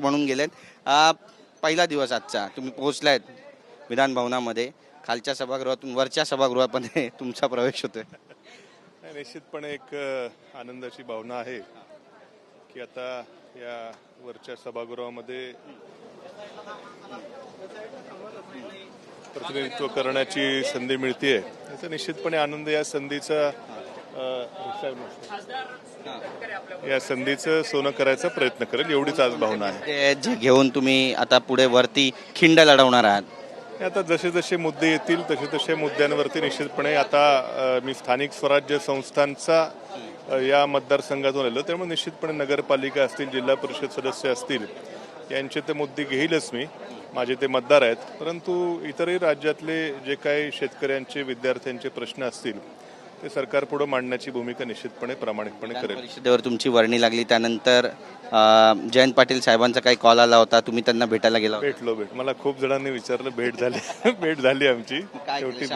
म्हणून गेलेत. पहिला दिवस आजचा, तुम्ही पोहोचलायत विधान भवनामध्ये. खालच्या सभागृहातून वरच्या सभागृहामध्ये तुमचा प्रवेश होतोय. निश्चितपणे एक आनंदाची भावना आहे की आता या वरच्या सभागृहामध्ये प्रतिनिधित्व करण्याची संधी मिळते. याचा निश्चितपणे आनंद या संधीचा सोनं करायचा प्रयत्न करेल, एवढीच आज भावना आहे. जे घेऊन तुम्ही आता पुढे वरती खिंड लढवणार आहात. आता जसे जसे मुद्दे येतील तसे तसे मुद्द्यांवरती निश्चितपणे आता मी स्थानिक स्वराज्य संस्थांचा या मतदारसंघातून आलो, त्यामुळे निश्चितपणे नगरपालिका असतील, जिल्हा परिषद सदस्य असतील, यांचे ते मुद्दे घेईलच मी. माझे ते मतदार आहेत. परंतु इतरही राज्यातले जे काही शेतकऱ्यांचे, विद्यार्थ्यांचे प्रश्न असतील ते सरकार पुढे मांडण्याची भूमिका निश्चितपणे प्रामाणिकपणे करेल. परिषदेवर तुमची वर्णी लागली, त्यानंतर जयंत पाटील साहेबांचा काही कॉल आला होता, तुम्ही त्यांना भेटायला गेला? भेटलो. मला खूप जणांनी विचारलं, भेट झाली आमची. शेवटी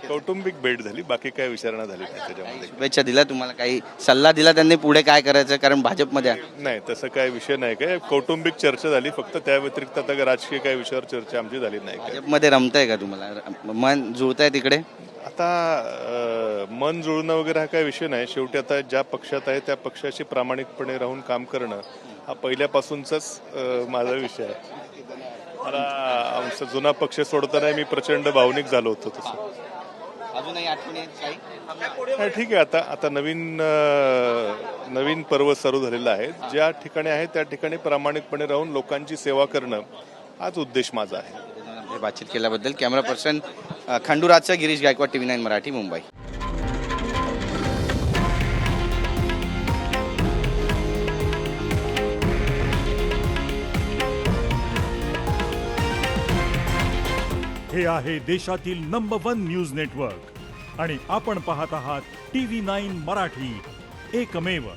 कौटुंबिक भेट झाली, बाकी काय विचारणा झाली त्याच्यामध्ये. शुभेच्छा दिल्या तुम्हाला, काही सल्ला दिला त्यांनी पुढे काय करायचं, कारण भाजपमध्ये नाही तसं काय विषय नाही. काय कौटुंबिक चर्चा झाली फक्त, त्या व्यतिरिक्त आता राजकीय काय विषयावर चर्चा आमची झाली नाही. भाजपमध्ये रमतंय का तुम्हाला, मन जुळतंय तिकडे? आता मन जुळणं वगैरे हा काय विषय नाही. शेवटी आता ज्या पक्षात आहे त्या पक्षाशी प्रामाणिकपणे राहून काम करणं हा पहिल्यापासूनचाच माझा विषय आहे. मला आमचा जुना पक्ष ज्यावेळी मी प्रचंड भावनिक झालो होतो. तसं अजूनही आठवणी ठीक आहे. आता नवीन पर्व सुरू झालेलं आहे. ज्या ठिकाणी आहे त्या ठिकाणी प्रामाणिकपणे राहून लोकांची सेवा करणं हाच उद्देश माझा आहे. बातचीत केल्याबद्दल. कॅमेरा पर्सन खंडूराजचा गिरीश गायकवाड, TV9 मराठी, मुंबई. हे आहे देशातील नंबर 1 न्यूज नेटवर्क आणि आपण पाहत आहात TV9 मराठी, एकमेव.